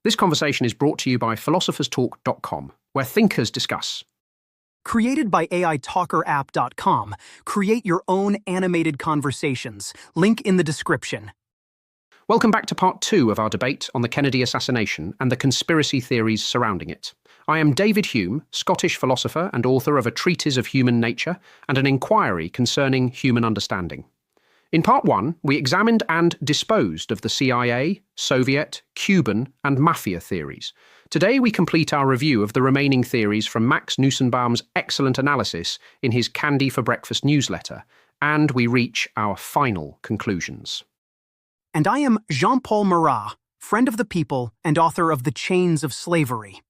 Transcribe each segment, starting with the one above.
This conversation is brought to you by philosopherstalk.com, where thinkers discuss. Created by AITalkerapp.com, create your own animated conversations. Link in the description. Welcome back to part 2 of our debate on the Kennedy assassination and the conspiracy theories surrounding it. I am David Hume, Scottish philosopher and author of a Treatise of Human Nature and an Enquiry concerning human understanding. In part 1, we examined and disposed of the CIA, Soviet, Cuban and Mafia theories. Today we complete our review of the remaining theories from Max Nussenbaum's excellent analysis in his Candy for Breakfast newsletter, and we reach our final conclusions. And I am Jean-Paul Marat, friend of the people and author of The Chains of Slavery.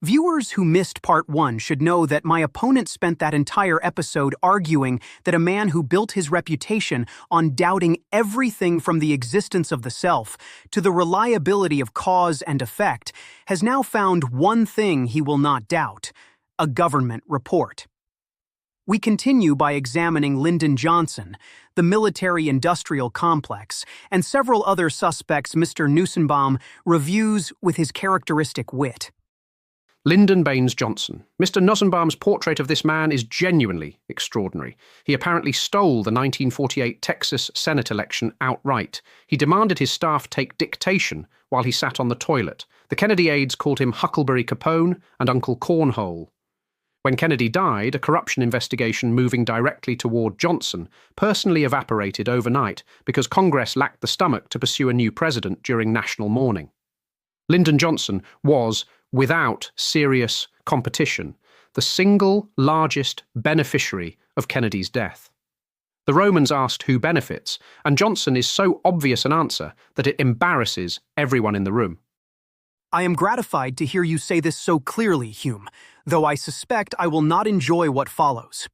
Viewers who missed part 1 should know that my opponent spent that entire episode arguing that a man who built his reputation on doubting everything from the existence of the self to the reliability of cause and effect has now found one thing he will not doubt: a government report. We continue by examining Lyndon Johnson, the military-industrial complex, and several other suspects Mr. Nussenbaum reviews with his characteristic wit. Lyndon Baines Johnson. Mr. Nussenbaum's portrait of this man is genuinely extraordinary. He apparently stole the 1948 Texas Senate election outright. He demanded his staff take dictation while he sat on the toilet. The Kennedy aides called him Huckleberry Capone and Uncle Cornhole. When Kennedy died, a corruption investigation moving directly toward Johnson personally evaporated overnight because Congress lacked the stomach to pursue a new president during national mourning. Lyndon Johnson was, without serious competition, the single largest beneficiary of Kennedy's death. The Romans asked who benefits, and Johnson is so obvious an answer that it embarrasses everyone in the room. I am gratified to hear you say this so clearly, Hume, though I suspect I will not enjoy what follows.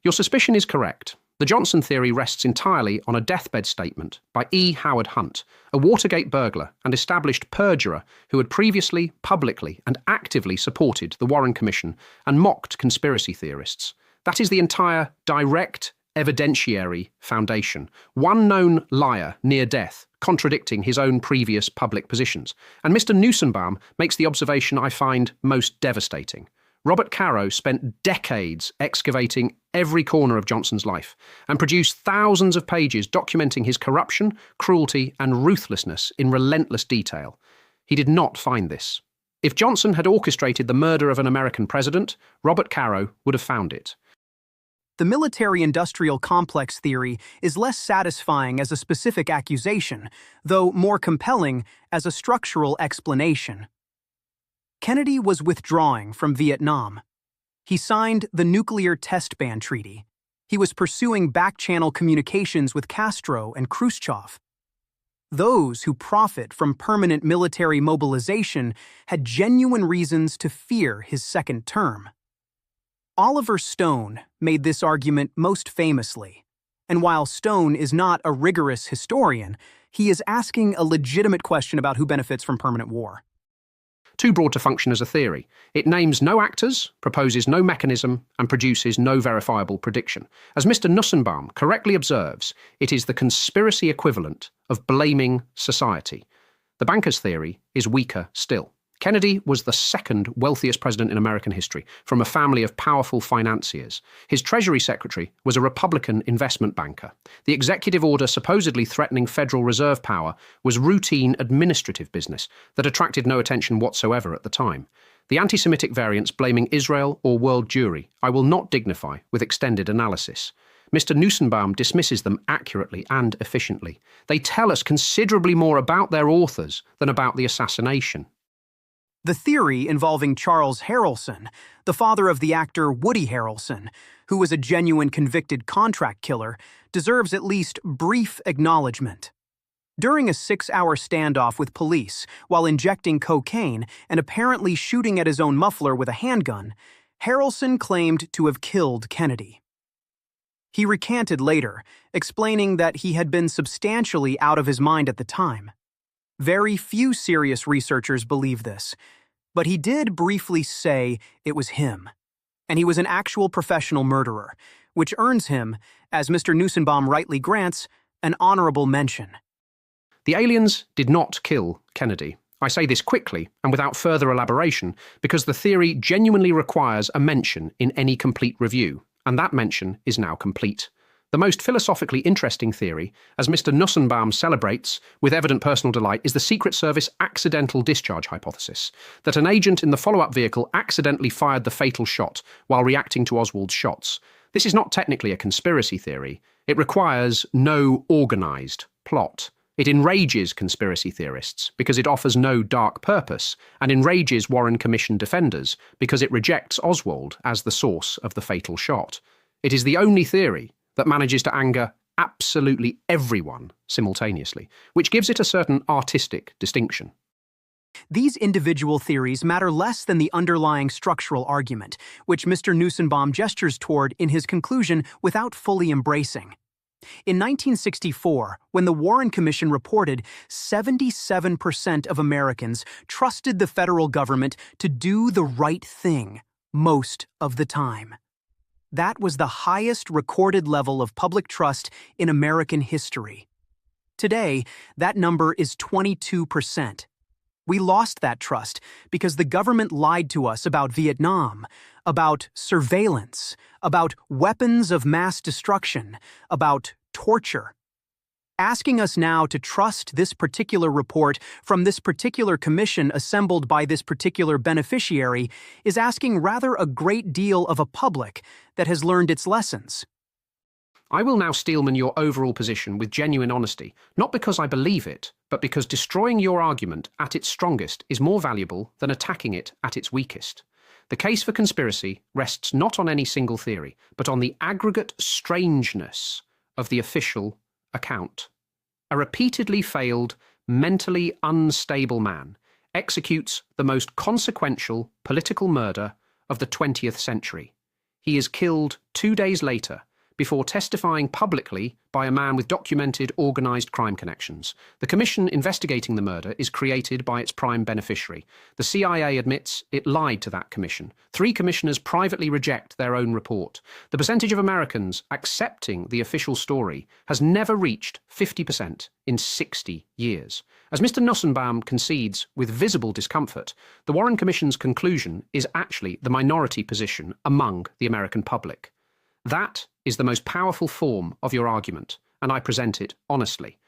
Your suspicion is correct. The Johnson theory rests entirely on a deathbed statement by E. Howard Hunt, a Watergate burglar and established perjurer who had previously, publicly and actively supported the Warren Commission and mocked conspiracy theorists. That is the entire direct evidentiary foundation. One known liar near death, contradicting his own previous public positions. And Mr. Nussenbaum makes the observation I find most devastating. Robert Caro spent decades excavating every corner of Johnson's life and produced thousands of pages documenting his corruption, cruelty, and ruthlessness in relentless detail. He did not find this. If Johnson had orchestrated the murder of an American president, Robert Caro would have found it. The military-industrial complex theory is less satisfying as a specific accusation, though more compelling as a structural explanation. Kennedy was withdrawing from Vietnam. He signed the Nuclear Test Ban Treaty. He was pursuing back-channel communications with Castro and Khrushchev. Those who profit from permanent military mobilization had genuine reasons to fear his second term. Oliver Stone made this argument most famously, and while Stone is not a rigorous historian, he is asking a legitimate question about who benefits from permanent war. Too broad to function as a theory. It names no actors, proposes no mechanism, and produces no verifiable prediction. As Mr. Nussenbaum correctly observes, it is the conspiracy equivalent of blaming society. The banker's theory is weaker still. Kennedy was the second wealthiest president in American history, from a family of powerful financiers. His Treasury Secretary was a Republican investment banker. The executive order supposedly threatening Federal Reserve power was routine administrative business that attracted no attention whatsoever at the time. The anti-Semitic variants blaming Israel or world Jewry I will not dignify with extended analysis. Mr. Nussenbaum dismisses them accurately and efficiently. They tell us considerably more about their authors than about the assassination. The theory involving Charles Harrelson, the father of the actor Woody Harrelson, who was a genuine convicted contract killer, deserves at least brief acknowledgement. During a 6-hour standoff with police, while injecting cocaine and apparently shooting at his own muffler with a handgun, Harrelson claimed to have killed Kennedy. He recanted later, explaining that he had been substantially out of his mind at the time. Very few serious researchers believe this, but he did briefly say it was him, and he was an actual professional murderer, which earns him, as Mr. Nussenbaum rightly grants, an honorable mention. The aliens did not kill Kennedy. I say this quickly and without further elaboration because the theory genuinely requires a mention in any complete review, and that mention is now complete. The most philosophically interesting theory, as Mr. Nussenbaum celebrates with evident personal delight, is the Secret Service accidental discharge hypothesis, that an agent in the follow-up vehicle accidentally fired the fatal shot while reacting to Oswald's shots. This is not technically a conspiracy theory. It requires no organised plot. It enrages conspiracy theorists because it offers no dark purpose, and enrages Warren Commission defenders because it rejects Oswald as the source of the fatal shot. It is the only theory that manages to anger absolutely everyone simultaneously, which gives it a certain artistic distinction. These individual theories matter less than the underlying structural argument, which Mr. Nussenbaum gestures toward in his conclusion without fully embracing. In 1964, when the Warren Commission reported 77% of Americans trusted the federal government to do the right thing most of the time. That was the highest recorded level of public trust in American history. Today, that number is 22%. We lost that trust because the government lied to us about Vietnam, about surveillance, about weapons of mass destruction, about torture. Asking us now to trust this particular report from this particular commission assembled by this particular beneficiary is asking rather a great deal of a public that has learned its lessons. I will now steelman your overall position with genuine honesty, not because I believe it, but because destroying your argument at its strongest is more valuable than attacking it at its weakest. The case for conspiracy rests not on any single theory, but on the aggregate strangeness of the official account. A repeatedly failed, mentally unstable man executes the most consequential political murder of the 20th century. He is killed 2 days later, before testifying publicly by a man with documented organised crime connections. The commission investigating the murder is created by its prime beneficiary. The CIA admits it lied to that commission. 3 commissioners privately reject their own report. The percentage of Americans accepting the official story has never reached 50% in 60 years. As Mr. Nussenbaum concedes with visible discomfort, the Warren Commission's conclusion is actually the minority position among the American public. That is the most powerful form of your argument, and I present it honestly.